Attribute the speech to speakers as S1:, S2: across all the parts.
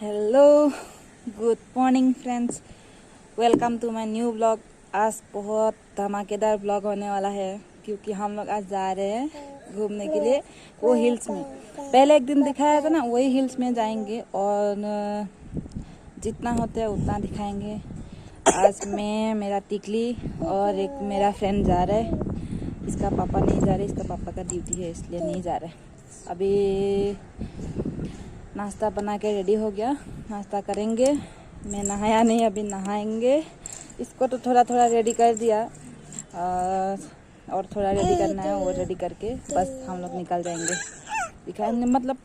S1: Hello, good morning friends. Welcome to my new blog. आज बहुत धमाकेदार ब्लॉग होने वाला है क्योंकि हम लोग आज जा रहे हैं घूमने के लिए वो हिल्स में। पहले एक दिन दिखाया था ना, वही हिल्स में जाएंगे और जितना होता है उतना दिखाएंगे। आज मैं, मेरा टिकली और एक मेरा फ्रेंड जा रहा है। इसका पापा नहीं जा रहे, इसका पापा का ड्यूटी है इसलिए नहीं जा रहे। अभी नाश्ता बना के रेडी हो गया, नाश्ता करेंगे। मैं नहाया नहीं, अभी नहाएंगे। इसको तो थोड़ा थोड़ा रेडी कर दिया और थोड़ा रेडी करना है, वो रेडी करके बस हम लोग निकल जाएंगे। दिखाएंगे मतलब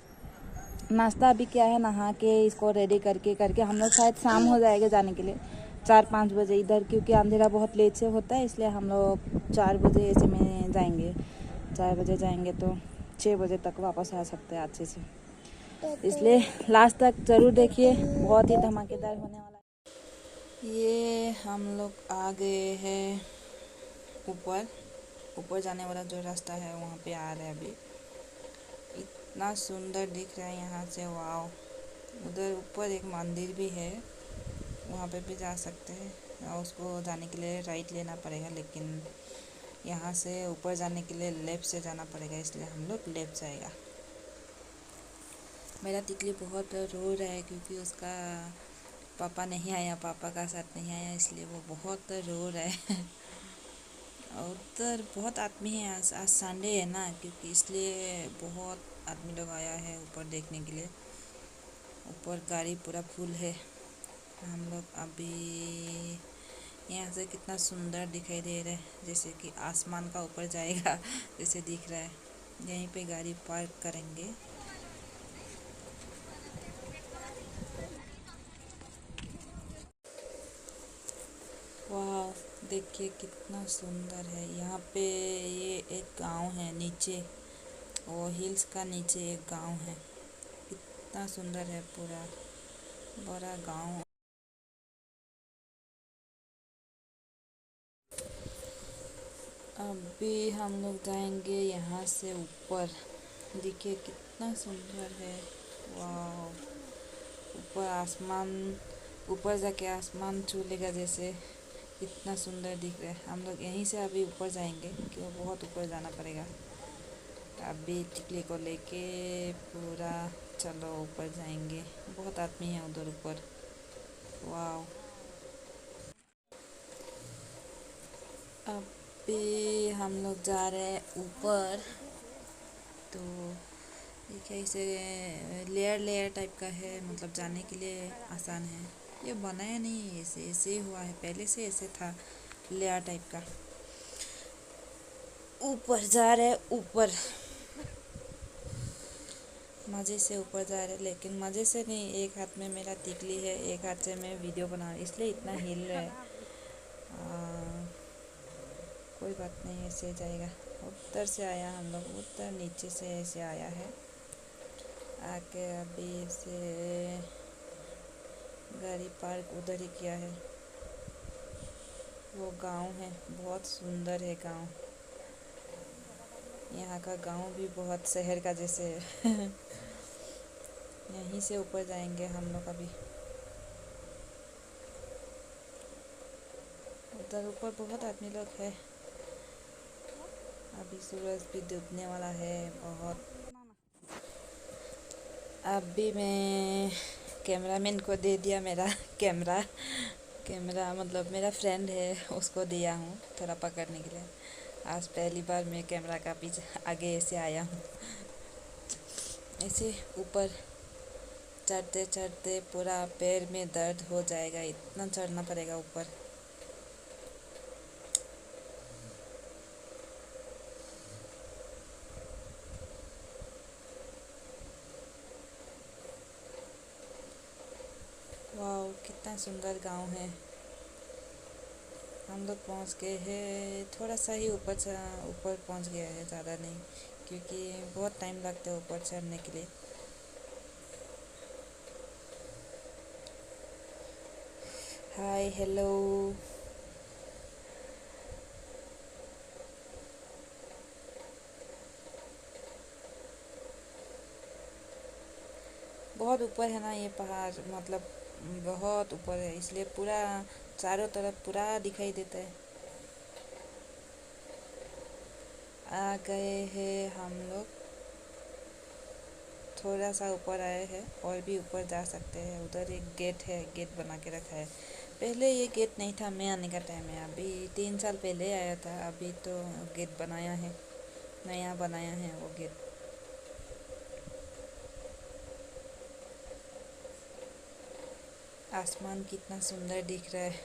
S1: नाश्ता अभी क्या है, नहा के इसको रेडी करके करके हम लोग शायद शाम हो जाएगा जाने के लिए 4-5 बजे इधर, क्योंकि अंधेरा बहुत लेट से होता है इसलिए हम लोग 4 बजे ऐसे में जाएंगे। 4 बजे जाएंगे तो 6 बजे तक वापस आ सकते हैं अच्छे से, इसलिए लास्ट तक ज़रूर देखिए, बहुत ही धमाकेदार होने वाला है। ये हम लोग आ गए हैं ऊपर। ऊपर जाने वाला जो रास्ता है वहाँ पे आ रहे हैं अभी। इतना सुंदर दिख रहा है यहाँ से, वाओ। उधर ऊपर एक मंदिर भी है, वहाँ पे भी जा सकते हैं। और उसको जाने के लिए राइट लेना पड़ेगा, लेकिन यहाँ से ऊपर जाने के लिए लेफ़्ट से जाना पड़ेगा, इसलिए हम लोग लेफ़्ट जाएगा। मेरा तितली बहुत रो रहा है क्योंकि उसका पापा नहीं आया, पापा का साथ नहीं आया, इसलिए वो बहुत रो रहा है। और उधर बहुत आदमी है, आज संडे है ना, क्योंकि इसलिए बहुत आदमी लोग आया है ऊपर देखने के लिए। ऊपर गाड़ी पूरा फुल है। हम लोग अभी यहाँ से कितना सुंदर दिखाई दे रहा है, जैसे कि आसमान का ऊपर जाएगा जैसे दिख रहा है। यहीं पे गाड़ी पार्क करेंगे। वाह, देखिए कितना सुंदर है यहाँ पे। ये एक गांव है नीचे, वो हिल्स का नीचे एक गांव है। कितना सुंदर है, पूरा बड़ा गांव। अभी हम लोग जाएंगे यहाँ से ऊपर। देखिए कितना सुंदर है, वाह। ऊपर आसमान, ऊपर जाके आसमान छू लेगा जैसे, कितना सुंदर दिख रहा है। हम लोग यहीं से अभी ऊपर जाएंगे क्यों, बहुत ऊपर जाना पड़ेगा। अभी टिकली को लेके पूरा चलो ऊपर जाएंगे। बहुत आदमी है उधर ऊपर, वाह। अभी हम लोग जा रहे हैं ऊपर। तो ये कैसे लेयर लेयर टाइप का है, मतलब जाने के लिए आसान है। ये बनाया नहीं है, ऐसे ऐसे ही हुआ है, पहले से ऐसे था, लेयर टाइप का। ऊपर जा रहे हैं ऊपर, मज़े से ऊपर जा रहे हैं, लेकिन मज़े से नहीं। एक हाथ में मेरा तिकली है, एक हाथ से मैं वीडियो बना रही, इसलिए इतना हिल रहा है। कोई बात नहीं, ऐसे जाएगा। उधर से आया हम लोग, उधर नीचे से ऐसे आया है, आके अभी से गाड़ी पार्क उधर ही किया है। वो गांव है, बहुत सुंदर है गांव। यहाँ का गांव भी बहुत शहर का जैसे है। यहीं से ऊपर जाएंगे हम लोग अभी। उधर ऊपर बहुत आदमी लोग है। अभी सूरज भी डूबने वाला है बहुत। अभी मैं कैमरामैन को दे दिया मेरा कैमरा। कैमरा मतलब मेरा फ्रेंड है, उसको दिया हूँ थोड़ा पकड़ने के लिए। आज पहली बार मैं कैमरा का पीछे आगे ऐसे आया हूँ। ऐसे ऊपर चढ़ते चढ़ते पूरा पैर में दर्द हो जाएगा, इतना चढ़ना पड़ेगा ऊपर। वाह, कितना सुंदर गांव है। हम लोग पहुंच गए हैं, थोड़ा सा ही ऊपर ऊपर पहुंच गया है, ज़्यादा नहीं, क्योंकि बहुत टाइम लगता है ऊपर चढ़ने के लिए। Hi hello. बहुत ऊपर है ना ये पहाड़, मतलब बहुत ऊपर है, इसलिए पूरा चारों तरफ पूरा दिखाई देता है। आ गए हैं हम लोग, थोड़ा सा ऊपर आए हैं, और भी ऊपर जा सकते हैं। उधर एक गेट है, गेट बना के रखा है। पहले ये गेट नहीं था, मैं आने का टाइम है, अभी 3 साल पहले आया था। अभी तो गेट बनाया है, नया बनाया है वो गेट। आसमान कितना सुंदर दिख रहा है।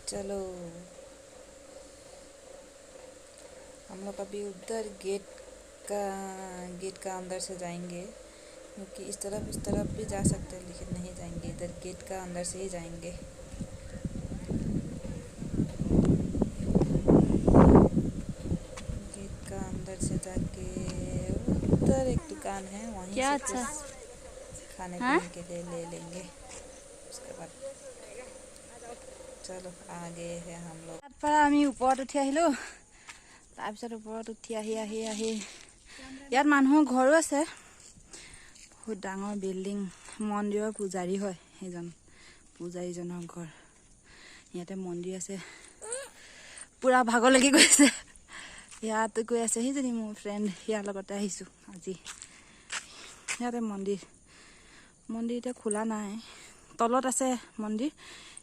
S1: चलो हम लोग अभी उधर गेट का अंदर से जाएंगे, क्योंकि इस तरफ भी जा सकते हैं, लेकिन नहीं जाएंगे, इधर गेट का अंदर से ही जाएंगे। गेट का अंदर से जाके उधर एक दुकान है, वहीं
S2: क्या
S1: से
S2: अच्छा
S1: कुछ खाने पीने के लिए ले लेंगे। उसके बाद चलो आ गए हैं हम लोग। তাৰ পৰা আমি ওপৰত উঠি আহিলোঁ। তাৰপিছত ওপৰত উঠি আহি ইয়াত মানুহৰ ঘৰো আছে, বহুত ডাঙৰ বিল্ডিং, মন্দিৰৰ পূজাৰী হয় সেইজন, পূজাৰীজনৰ ঘৰ। ইয়াতে মন্দিৰ আছে, পুৰা ভাগৰ লাগি গৈছে। ইয়াত গৈ আছে সেইজনী মোৰ ফ্ৰেণ্ড, ইয়াৰ লগতে আহিছোঁ আজি। ইয়াতে মন্দিৰ এতিয়া খোলা নাই, তলত আছে মন্দিৰ,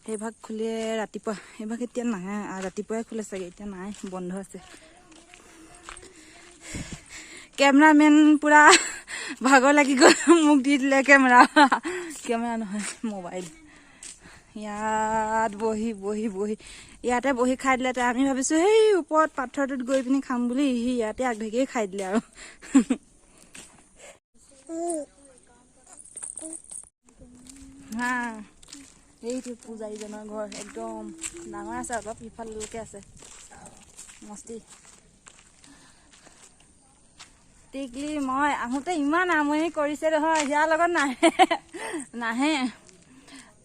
S1: সেইভাগ খুলে ৰাতিপুৱা, সেইভাগ এতিয়া নাই, ৰাতিপুৱাই খোলে চাগে, এতিয়া নাই, বন্ধ আছে। কেমেৰামেন পুৰা ভাগৰ লাগি গ'ল, মোক দি দিলে কেমেৰা নহয়, মোবাইল। ইয়াত বহি ইয়াতে বহি খাই দিলে। আমি ভাবিছোঁ সেই ওপৰত পাথৰটোত গৈ পিনি খাম বুলি, সি ইয়াতে আগভাগেই খাই দিলে আৰু। হা, এইটো পূজাৰীজনৰ ঘৰ, একদম ডাঙৰ আছে, অলপ ইফাললৈকে আছে, মস্তি। টিকলি মই আহোঁতে ইমান আমনি কৰিছে নহয়, ইয়াৰ লগত নাহে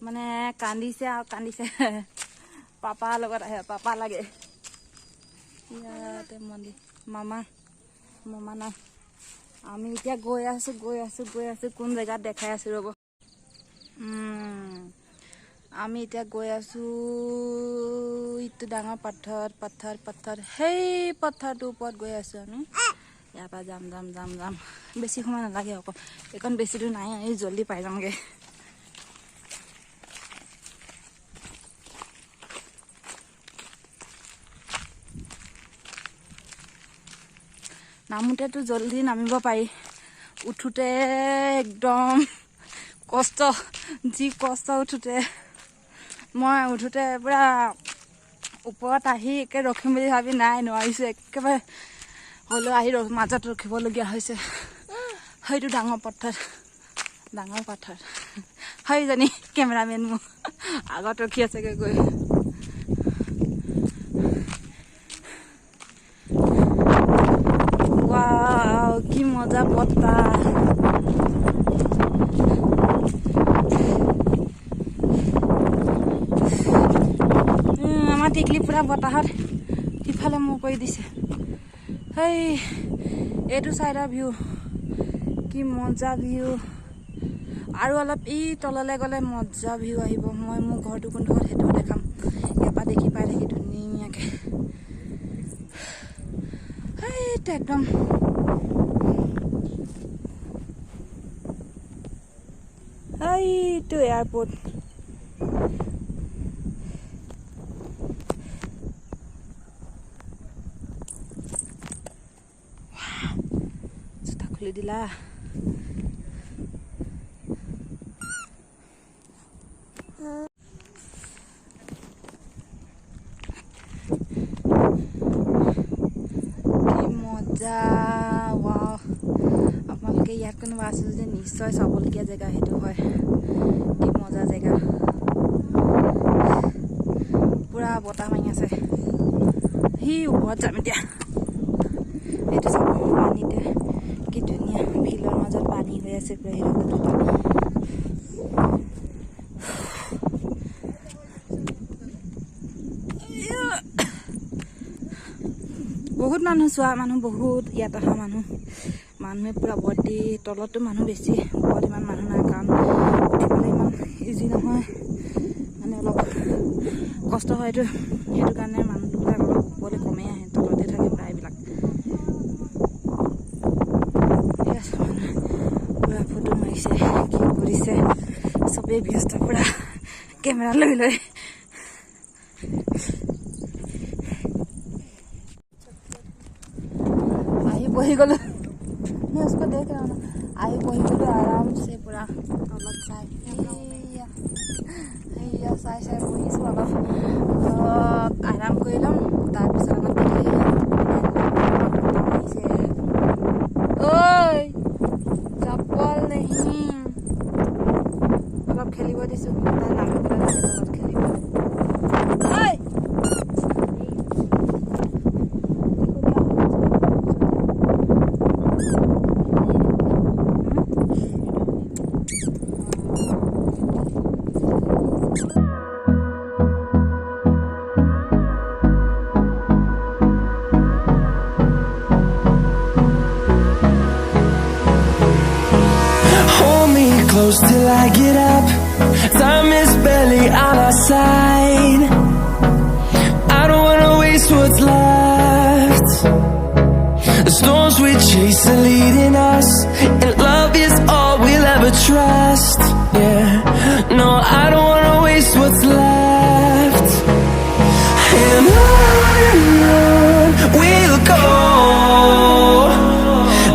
S1: মানে কান্দিছে আৰু কান্দিছে। পাপাৰ লগত আহে, পাপা লাগে। ইয়াতে মন্দিৰ, মামা নাই। আমি এতিয়া গৈ আছোঁ, কোন জেগাত দেখাই আছোঁ ৰ'ব। আমি এতিয়া গৈ আছোঁ ইটো ডাঙৰ পাথৰ, সেই পাথৰটোৰ ওপৰত গৈ আছোঁ আমি। ইয়াৰ পৰা যাম, বেছি সময় নালাগে আকৌ, এইকণ বেছি দূৰ নাই, এই জল্দি পাই যামগৈ। নামোতেতো জল্দি নামিব পাৰি, উঠোতে একদম কষ্ট, যি কষ্ট উঠোতে। মই উঠোতে পুৰা ওপৰত আহি একে ৰখিম বুলি ভাবি নাই, নোৱাৰিছোঁ একেবাৰে, হ'লেও আহি মাজত ৰখিবলগীয়া হৈছে। সেইটো ডাঙৰ পাথৰ, সেইজনী কেমেৰামেন মোৰ আগত ৰখি আছেগৈ গৈ। ৱাও, কি মজা বতাহ। আমাৰ টিকলি পুৰা বতাহত ইফালে মোৰ কৰি দিছে। সেই এইটো চাইডৰ ভিউ, কি মজা ভিউ। আৰু অলপ ই তললৈ গ'লে মজা ভিউ আহিব। মই মোৰ ঘৰটো কোনডোখৰত সেইটোও দেখাম, ইয়াৰ পৰা দেখি পাই থাকি ধুনীয়াকৈ। সেইটো একদম এইটো এয়াৰপৰ্ট। জোতা খুলি দিলা। মজা, ৱাও। আপোনালোকে ইয়াত কোনোবা আছে যদি নিশ্চয় চাবলগীয়া জেগা সেইটো হয়, কি মজা জেগা। পুৰা বতাহ মাৰি আছে, সি ওপৰত যাম এতিয়া। এইটো চাব, পানীতে কি ধুনীয়া, বিলৰ মাজত পানী হৈ আছে পুৰা, সেইটো বহুত মানুহ চোৱা মানুহ বহুত ইয়াত অহা মানুহে পুৰা ভৰ্তি তলতো মানুহ বেছি ওপৰত ইমান মানুহ নাই কাৰণ উঠিবলৈ ইমান ইজি নহয় মানে অলপ কষ্ট হয়তো সেইটো কাৰণে মানুহবিলাক অলপ ওপৰলৈ কমেই আহে তলতে থাকে প্ৰায়বিলাক ঠিক আছে মানুহে পুৰা ফটো মাৰিছে কি কৰিছে চবেই ব্যস্ত পুৰা কেমেৰা লৈ লৈ बही गलो मैं उसको देख रहा हूँ ना आई बही गलो आराम से पूरा अलग चाय चाय चाय बही अलग आराम कर लम तार पिছত আমার ओय चप्पल नहीं अलग खेलिब दिसु तार नामी पेला লাগে তলত খেলিব ओय
S2: Close till I get up. Time is barely on our side. I don't wanna waste what's left. The storms we chase are leading us, and love is all we'll ever trust. Yeah, no, I don't wanna waste what's left. And on we'll go,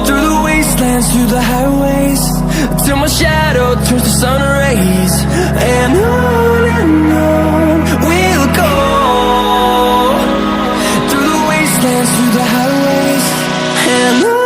S2: through the wastelands, through the highways, till my shadow turns to sun rays. And on we'll go, through the wastelands, through the highways. And on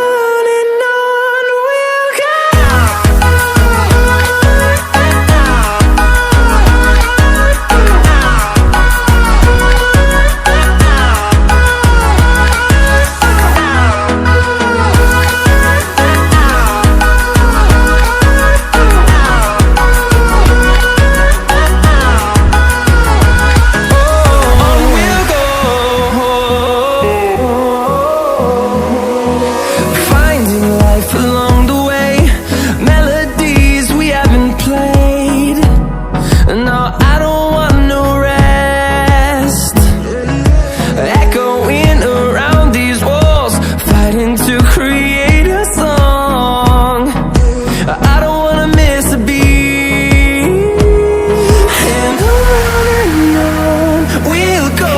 S2: we'll go.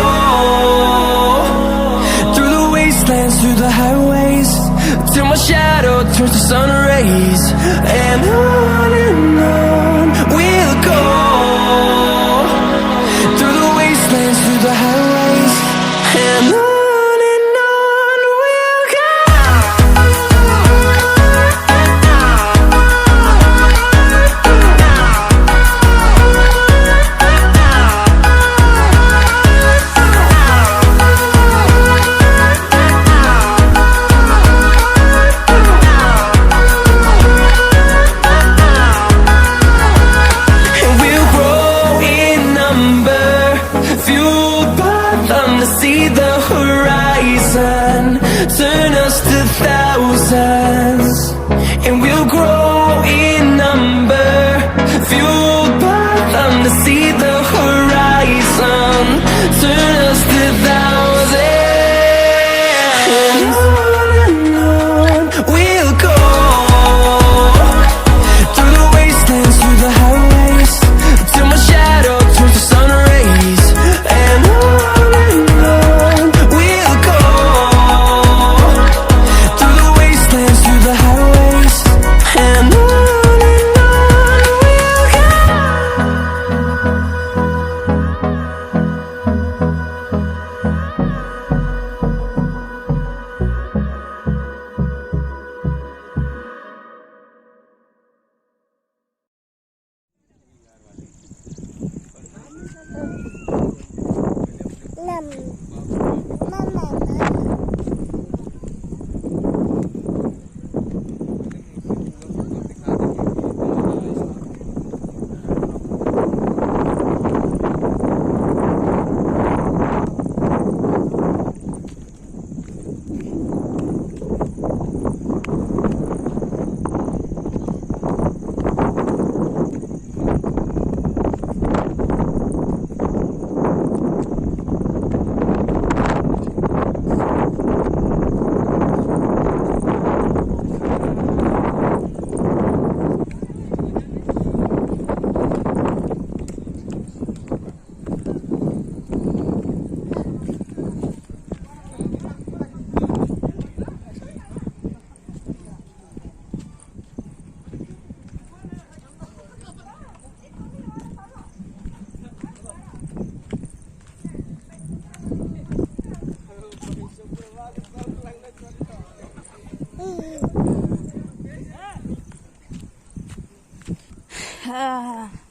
S2: Through the highways, till my shadow turns to sun rays. And on we'll go, through the wastelands, through the highways. And on we'll go. See the horizon turn us to thousands, and we'll grow in number, fueled by them to see the horizon turn us to thousands. And on we'll go, through the wastelands, through the highways, till my shadow turns to sun rays. And we'll go, through the wastelands, through the highways.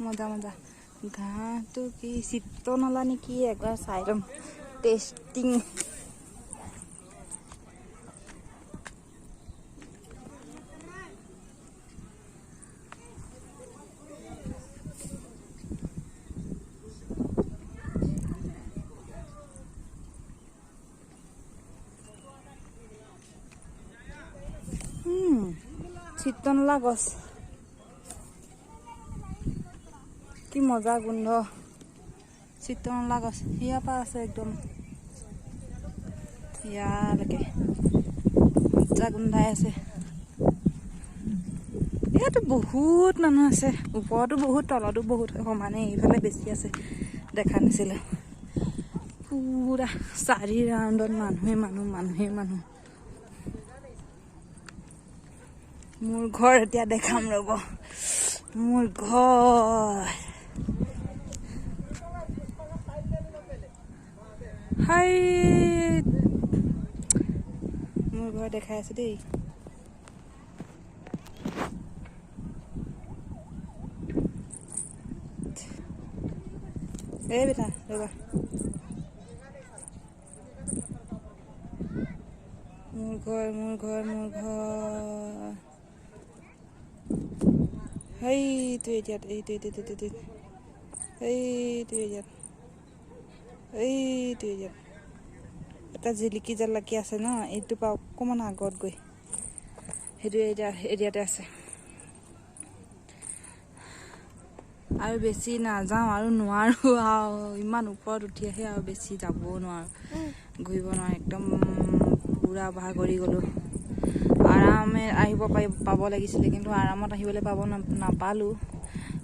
S1: মজা মজা ঘাঁহটো কি চিত্ৰনলা নেকি একবাৰ চাই ল'ম testing চিত্ৰনলা গছ কি মজা গোন্ধ চিত্ৰনলা গছ ইয়াৰ পৰা আছে একদম ইয়ালৈকে মজা গোন্ধাই আছে ইয়াতো বহুত মানুহ আছে ওপৰতো বহুত তলতো বহুত সমানে এইফালে বেছি আছে দেখা নাছিলে পুৰা 4 ৰাউণ্ডত মানুহে মানুহ মোৰ ঘৰ এতিয়া দেখাম ৰ'ব মোৰ ঘৰ হাই মোৰ ঘৰ দেখাই আছে দেই এই বেটা ৰ'বা মোৰ ঘৰ এইটো ইয়াত এটা জিলিকি জালাকি আছে ন এইটো পৰা অকণমান আগত গৈ সেইটো এৰিয়াতে আছে আৰু বেছি নাযাওঁ আৰু নোৱাৰো আৰু ইমান ওপৰত উঠি আহে আৰু বেছি যাবও নোৱাৰো ঘূৰিব নোৱাৰো একদম পুৰা ভাগৰি গ'লো আৰামে আহিব পাব লাগিছিলে কিন্তু আৰামত আহিবলৈ নাপালোঁ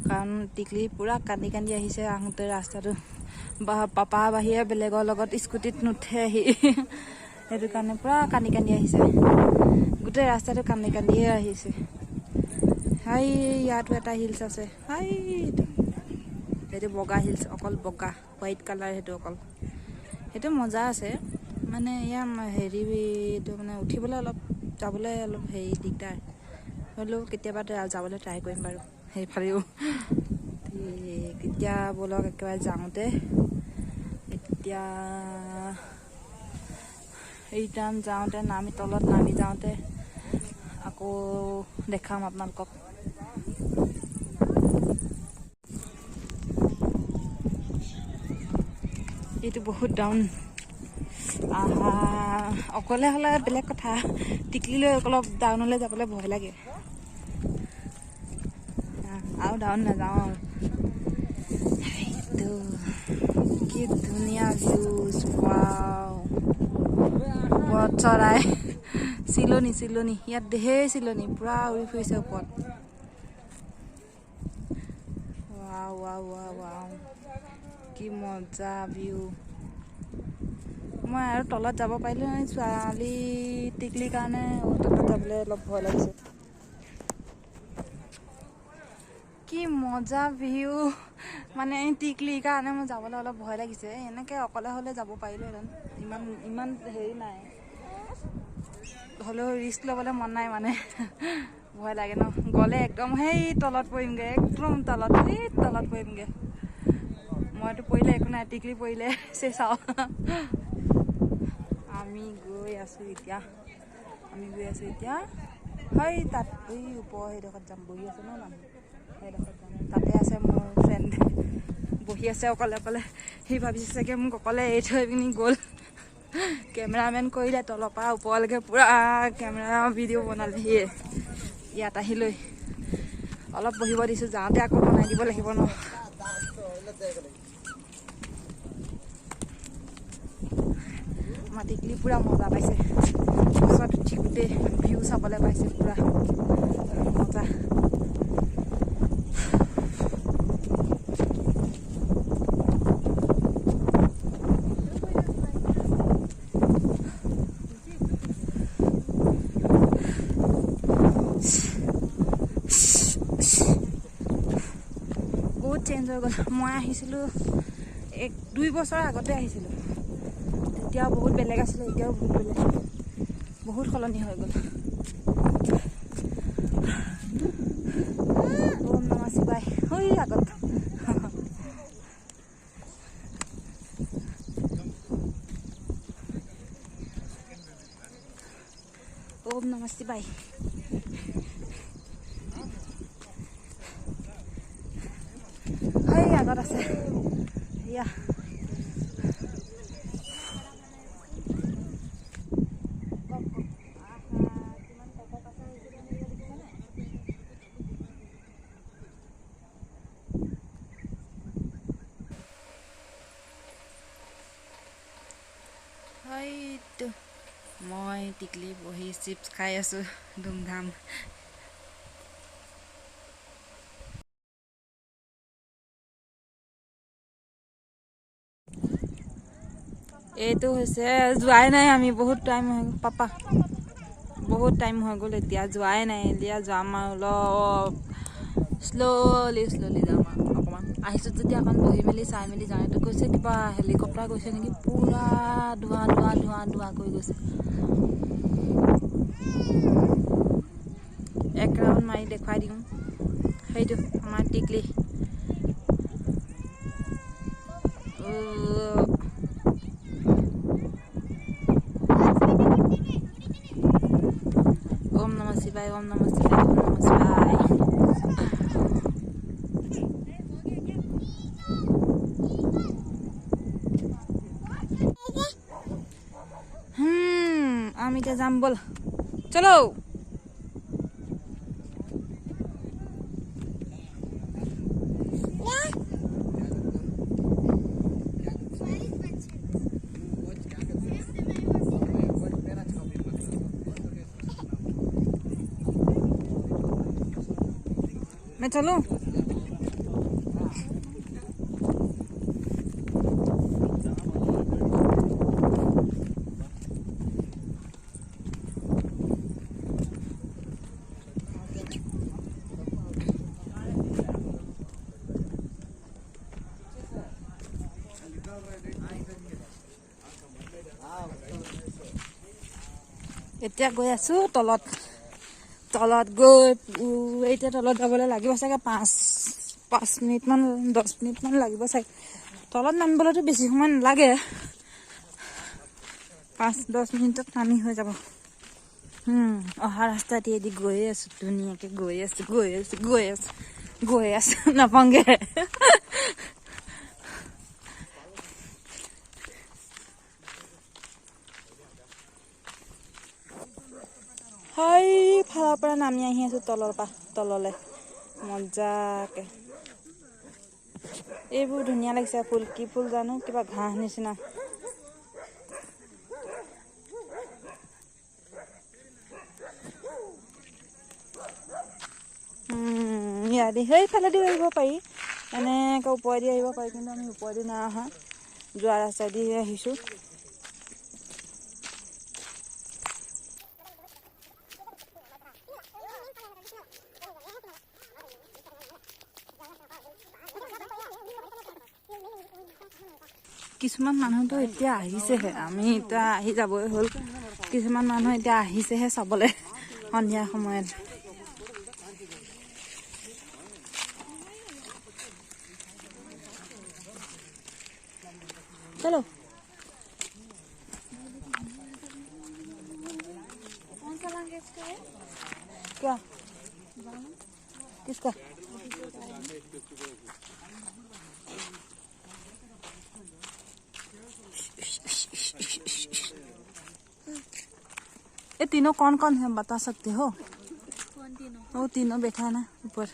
S1: কাৰণ টিকলি পুৰা কান্দি আহিছে আহোঁতে ৰাস্তাটো পাপা বাহিৰে বেলেগৰ লগত স্কুটিত নুঠে আহি সেইটো কাৰণে পুৰা কান্দি আহিছে গোটেই ৰাস্তাটো কান্দিয়ে আহিছে হাই ইয়াতো এটা হিলছ আছে হাই সেইটো বগা হিলছ অকল বগা হোৱাইট কালাৰ সেইটো মজা আছে মানে ইয়াৰ হেৰিটো মানে উঠিবলৈ অলপ যাবলৈ অলপ হেৰি দিগদাৰ হ'লেও কেতিয়াবা যাবলৈ ট্ৰাই কৰিম বাৰু সেইফালেও কেতিয়া ব'লক একেবাৰে যাওঁতে এতিয়া ৰিটাৰ্ণ যাওঁতে তলত নামি যাওঁতে আকৌ দেখাম আপোনালোকক এইটো বহুত ডাউন অকলে হ'লে বেলেগ কথা টিকলিলৈ অলপ ডাউনলৈ যাবলৈ ভয় লাগে আৰু ডাউন নাযাওঁ এইটো কি ধুনীয়া ভিউজ ওপৰত চৰাই চিলনি ইয়াত ঢেৰ চিলনি পুৰা উৰি ফুৰিছে ওপৰত ৱাও কি মজা ভিউ মই আৰু তলত যাব পাৰিলোঁ নহয় ছোৱালী টিকলিৰ কাৰণে তলত যাবলৈ অলপ ভয় লাগিছে কি মজা ভিউ মানে টিকলিৰ কাৰণে মই যাবলৈ অলপ ভয় লাগিছে এনেকৈ অকলে হ'লে যাব পাৰিলোঁহেঁতেন ইমান হেৰি নাই হ'লেও ৰিস্ক ল'বলৈ মন নাই মানে ভয় লাগে ন গ'লে একদম সেই তলত পৰিমগৈ একদম তলত পৰিমগৈ মইতো পৰিলে একো নাই টিকলি পৰিলে চাওঁ আমি গৈ আছোঁ এতিয়া হয় তাত এই ওপৰ সেইডোখৰত যাম বহি আছে ন মানুহ সেইডোখৰত যাম তাতে আছে মোৰ ফ্ৰেণ্ড বহি আছে অকলে সি ভাবিছে চাগে মোক অকলে এৰি থৈ পিনি গ'ল কেমেৰামেন কৰিলে তলৰ পৰা ওপৰলৈকে পুৰা কেমেৰা ভিডিঅ' বনালে সিয়ে ইয়াত আহিলৈ অলপ বহিব দিছোঁ যাওঁতে আকৌ বনাই দিব লাগিব ন টিকলি পুৰা মজা পাইছে ওচৰত উঠি গোটেই ভিউ চাবলৈ পাইছে পুৰা মজা বহুত চেঞ্জ হৈ গ'ল মই আহিছিলোঁ 1-2 বছৰ আগতে আহিছিলোঁ তেতিয়াও বহুত বেলেগ আছিলে এতিয়াও বহুত বেলেগ বহুত সলনি হৈ গ'ল বাই হয় আগত আছে ইয়া হয়তো মই টিকলি বহি চিপছ খাই আছো ধুমধাম এইটো হৈছে যোৱাই নাই আমি বহুত টাইম হৈ গ'ল পাপা বহুত টাইম হৈ গ'ল এতিয়া যোৱাই নাই এতিয়া যাম আৰু অলপ শ্ল'লি যাম আৰু অকণমান আহিছোঁ যেতিয়া অকণ বহি মেলি চাই মেলি যাওঁ এইটো কৈছে কিবা হেলিকপ্টাৰ গৈছে নেকি পূৰা ধোঁৱা কৰি গৈছে এক ৰাউণ্ড মাৰি দেখুৱাই দিওঁ সেইটো আমাৰ টিকলি ওম নমঃ শিৱায় ওম নমঃ শিৱায় ওম নমঃ শিৱায় আমি এতিয়া যাম বল চলো मैं चलूं এতিয়া গৈ আছো তলত গৈ এতিয়া তলত যাবলৈ লাগিব চাগে 5 মিনিটমান 10 মিনিটমান লাগিব চাগে তলত নামিবলৈতো বেছি সময় নালাগে 5-10 মিনিটত নামি হৈ যাব অহা ৰাস্তা দি গৈয়ে আছো ধুনীয়াকে গৈ আছো নাপাওঁগে হয় ফালৰ পৰা নামি আহি আছো তললে মজাকে এইবোৰ ধুনীয়া লাগিছে ফুল কি ফুল জানো কিবা ঘাঁহ নিচিনা ইয়াদি সেইফালেদি আহিব পাৰি এনেকৈ ওপৰেদি আহিব পাৰি কিন্তু আমি ওপৰেদি নাই অহা যোৱা ৰাস্তাইদি আহিছোঁ কিছুমান মানুহতো এতিয়া আহিছেহে আমি এতিয়া আহি যাবই হ'ল কিছুমান মানুহ এতিয়া আহিছেহে চাবলৈ সন্ধিয়া সময়ত चलो कौन सा लैंग्वेज का है क्या किसका ये तीनों कौन कौन है बता सकते हो
S3: कौन तीनों
S1: वो तीनों बैठा है ना ऊपर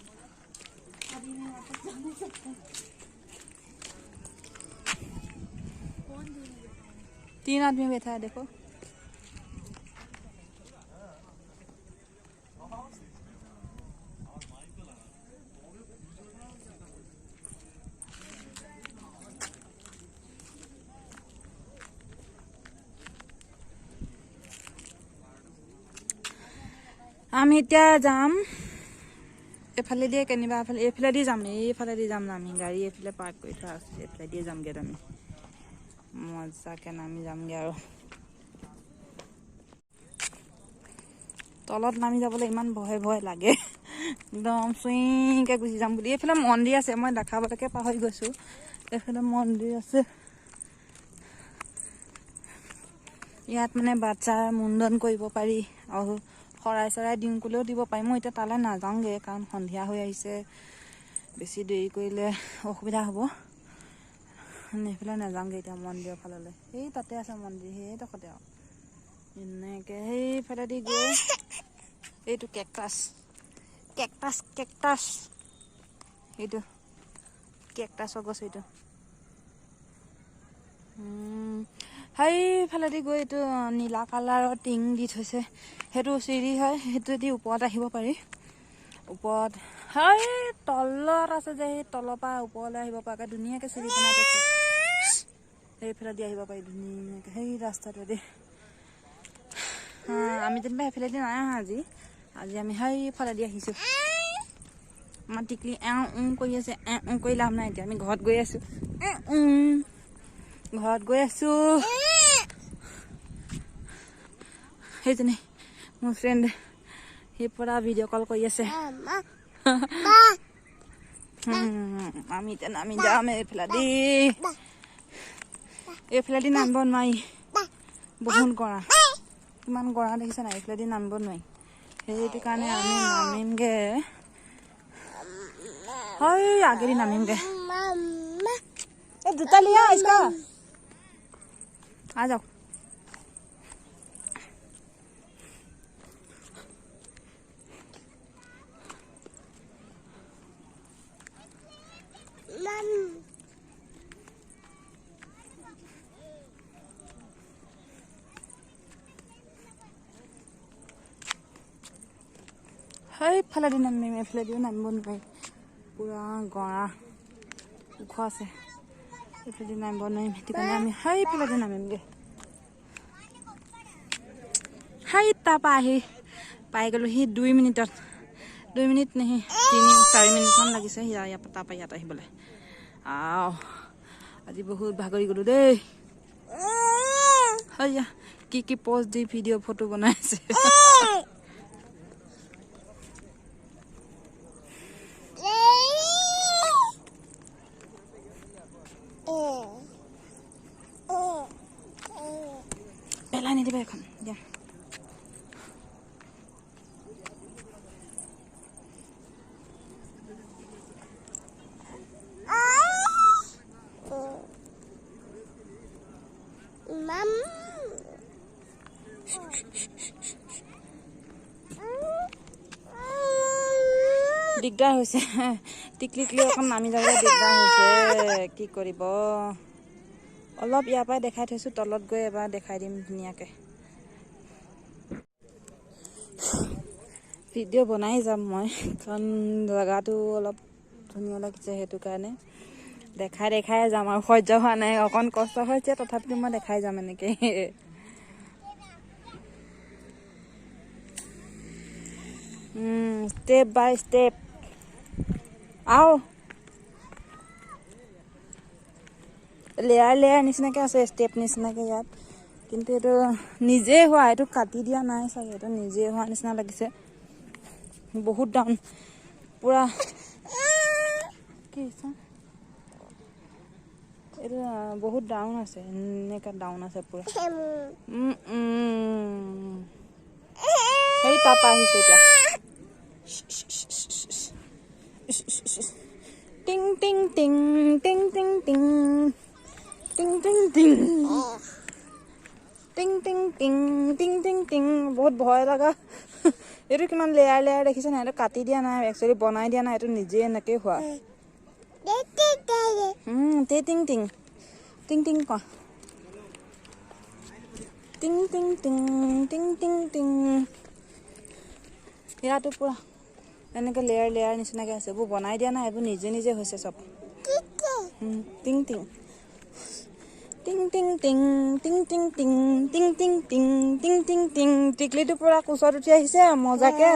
S3: अभी मैं वापस जा नहीं सकता कौन
S1: तीन आदमी बैठा है देखो আমি এতিয়া যাম এফালে দিয়ে কেনিবা এফালে দি যাম এইফালে দি যাম আমি গাড়ী এফালে পাৰ্ক কৰি থোৱা আছে এফালে দিয়ে যামগে আমি মজাকে নামি যামগে আৰু তলত নামি যাবলৈ ইমান ভয় লাগে একদম চুইংকে গুচি যাম বুলি এইফালে মন্দিৰ আছে মই দেখাবলৈকে পাহৰি গৈছো এইফালে মন্দিৰ আছে ইয়াত মানে বাচ্চাৰ মুণ্ডন কৰিব পাৰি আৰু শৰাই দিম ক'লেও দিব পাৰিম। মই এতিয়া তালৈ নাযাওঁগৈ কাৰণ সন্ধিয়া হৈ আহিছে, বেছি দেৰি কৰিলে অসুবিধা হ'ব। সেইফালে নাযাওঁগৈ এতিয়া মন্দিৰৰ ফাললৈ। সেই তাতে আছে মন্দিৰ, সেইডোখৰতে আৰু এনেকৈ সেইফালেদি গৈ এইটো কেকটাছ এইটো কেকটাছৰ গছ এইটো। সেইফালেদি গৈ এইটো নীলা কালাৰৰ টিং দি থৈছে, সেইটো চিৰি হয়, সেইটোৱেদি ওপৰত আহিব পাৰি। ওপৰত সেই তলত আছে যে, সেই তলৰ পৰা ওপৰলৈ আহিব পৰাকৈ ধুনীয়াকৈ চিৰি বনাই থৈছে। সেইফালেদি আহিব পাৰি ধুনীয়াকৈ সেই ৰাস্তাটোৱেদি। আমি যেনিবা সেইফালেদি নাই আহা আজি আমি সেইফালেদি আহিছোঁ। আমাৰ টিকলি কৰি আছে, কৰি লাভ নাই। এতিয়া আমি ঘৰত গৈ আছোঁ, সেইজনী মোৰ ফ্ৰেণ্ড, সি পৰা ভিডিঅ' কল কৰি আছে। আমি এতিয়া নামি যাম এইফালেদি নামিব নোৱাৰি, বহুত গৰা, কিমান গৰা দেখিছে নাই, এইফালেদি নামিব নোৱাৰি। সেইটো কাৰণে আমি নামিমগৈ, আগেদি নামিমগৈ। এই জোতা লিয়া ইচকা आ जाओ। সেইফালেদি নামিম, এইফালেদিও নামিব নোৱাৰি, পুৰা গৰা ওখ আছে, এইফালেদি নামিব নোৱাৰিম। সেইটো কাৰণে আমি সেইফালেদি নামিমগৈ। তাৰপৰা আহি পাই গ'লোঁ সি 2 মিনিটত, 2 মিনিট নেহি 3-4 মিনিটমান লাগিছে তাৰপৰা ইয়াত আহিবলৈ। আজি বহুত ভাগৰি গ'লোঁ দেই। কি প'জ দি ভিডিঅ' ফটো বনাইছে। পেলাই নিদিবা এখন দিয়া। দিগদাৰ হৈছে, টিকলি অকণ নামি যাবলৈ দিগদাৰ হৈছে, কি কৰিব। অলপ ইয়াৰ পৰাই দেখাই থৈছোঁ, তলত গৈ এবাৰ দেখাই দিম ধুনীয়াকৈ। ভিডিঅ' বনাই যাম মই, কাৰণ জেগাটো অলপ ধুনীয়া লাগিছে, সেইটো কাৰণে দেখাই যাম আৰু। সহ্য হোৱা নাই, অকণ কষ্ট হৈছে, তথাপিতো মই দেখাই যাম এনেকৈ। ষ্টেপ বাই ষ্টেপ লেয়াৰ নিচিনাকৈ আছে, ষ্টেপ নিচিনাকৈ ইয়াত। কিন্তু এইটো নিজে হোৱা, এইটো কাটি দিয়া নাই চাগে, এইটো নিজে হোৱা নিচিনা লাগিছে। বহুত ডাউন, পুৰা কি এইটো বহুত ডাউন আছে, এনেকৈ ডাউন আছে পুৰা। সেই তাৰপৰা আহিছে এতিয়া। টিং টিং টিং টিং টিং টিং টিং টিং টিং টিং টিং টিং টিং টিং টিং। বহুত ভয় লগা। এইটো কিমান লেয়াৰ দেখিছে নাই, এইটো কাটি দিয়া নাই, একচুৱেলি বনাই দিয়া নাই, এইটো নিজে এনেকৈ হোৱা। টিং টিং টিং টিং কোৱা, টিং টিং টিং টিং টিং টিং। ইয়াতো পুৰা এনেকৈ লেয়াৰ নিচিনাকৈ আছে, এইবোৰ বনাই দিয়া নাই, এইবোৰ নিজে হৈছে চব। টিং টিং টিং টিং টিং টিং টিং টিং টিং টিং টিং টিং টিং টিং। টিকলিটো পুৰা কোচত উঠি আহিছে মজাকে।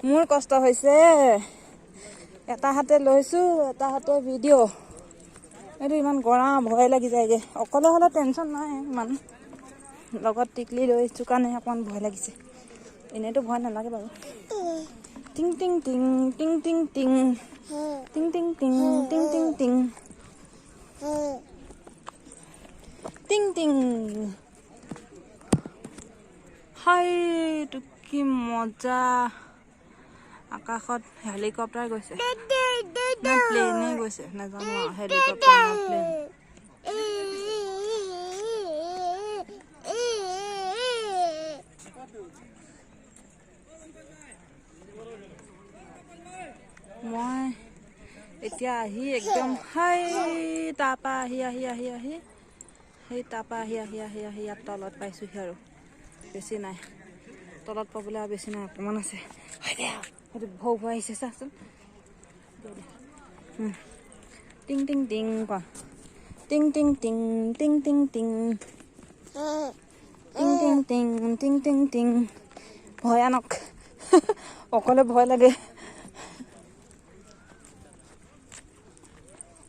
S1: মোৰ কষ্ট হৈছে, এটা হাতে লৈছোঁ, এটা হাতে ভিডিঅ'। এইটো ইমান গৰা, ভয় লাগি যায়গৈ। অকলে হ'লে টেনশ্যন নাই ইমান, লগত টিকলি লৈছোঁ কাৰণে অকণমান ভয় লাগিছে, এনেইতো ভয় নালাগে বাৰু। টিং টিং টিং টিং টিং টিং টিং টিং টিং টিং টিং টিং টিং টিং। এইটো কি মজা আকাশত হেলিকপ্টাৰ গৈছে না প্লেনে গৈছে নাজানো হেলিকপ্টাৰ না প্লেন মই এতিয়া আহি একদম হাই তাপা আহি সেই তাপা আহি ইয়াত তলত পাইছোহি আৰু বেছি নাই তলত পাবলৈ আৰু বেছি নাই অকণমান আছে সেইটো ভৌ ভৌ আহিছে চাচোন টিং টিং টিং কোৱা টিং টিং টিং টিং টিং টিং টিং টিং টিং টিং টিং টিং ভয়ানক অকলে ভয় লাগে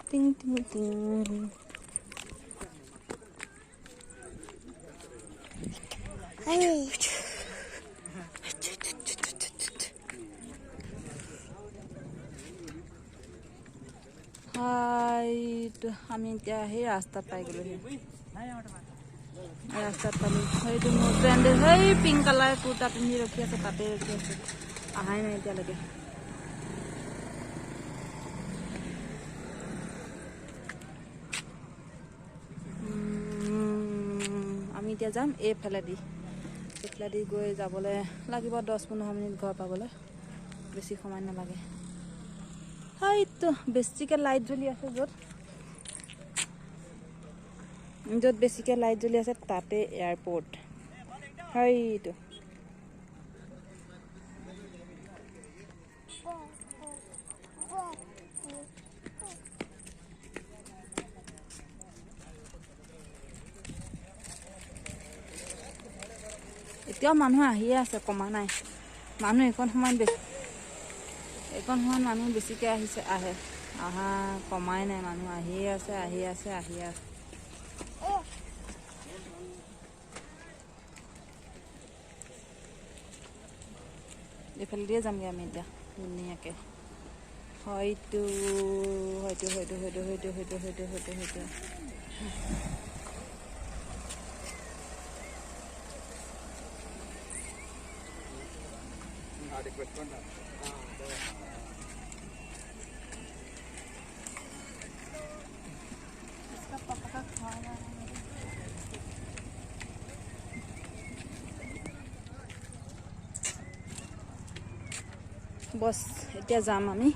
S1: টিং টিং টিং আমি এতিয়া সেই ৰাস্তাত পাই গ'লোহি ৰাস্তাত পালোঁ সেইটো মোৰ ফ্ৰেণ্ডে সেই পিংক কালাৰ কুৰ্তা পিন্ধি ৰখি আছে তাতে ৰখি আছে অহাই নাই এতিয়ালৈকে আমি এতিয়া যাম এইফালেদি গৈ যাবলৈ লাগিব 10-15 মিনিট ঘৰ পাবলৈ বেছি সময় নালাগে হয়তো বেছিকৈ লাইট জ্বলি আছে য'ত বেছিকৈ লাইট জ্বলি আছে তাতে এয়াৰপৰ্ট হয়তো এতিয়াও মানুহ আহিয়ে আছে কমা নাই মানুহ এইকণ সময়ত মানুহ বেছিকৈ আহে অহা কমাই নাই মানুহ আহিয়ে আছে এইফালে দিয়ে যামগৈ আমি এতিয়া ধুনীয়াকৈ হয়তো বছ এতিয়া যাম আমি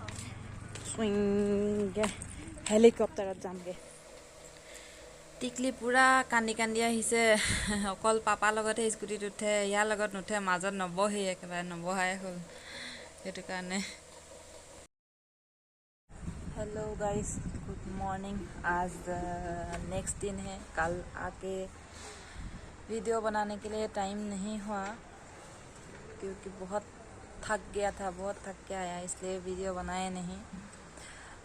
S1: চুইংগে হেলিকপ্টাৰত যামগৈ টিকলি পূৰা কান্দি আহিছে অকল পাপাৰ লগতহে স্কুটিত উঠে ইয়াৰ লগত নুঠে মাজত নবহি একেবাৰে নবহাই হ'ল সেইটো কাৰণে हेलो गाइस गुड मॉर्निंग आज नेक्स्ट दिन है कल आके वीडियो बनाने के लिए टाइम नहीं हुआ क्योंकि बहुत थक के आया इसलिए वीडियो बनाए नहीं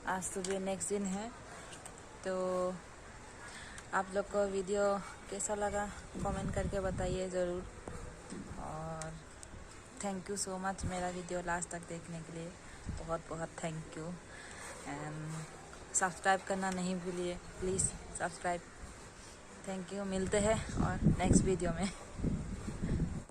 S1: आज सुबह नेक्स्ट दिन है तो आप लोग को वीडियो कैसा लगा कमेंट करके बताइए ज़रूर और थैंक यू सो मच मेरा वीडियो लास्ट तक देखने के लिए बहुत थैंक यू एंड सब्सक्राइब करना नहीं भूलिए प्लीज़ सब्सक्राइब थैंक यू मिलते हैं और नेक्स्ट वीडियो में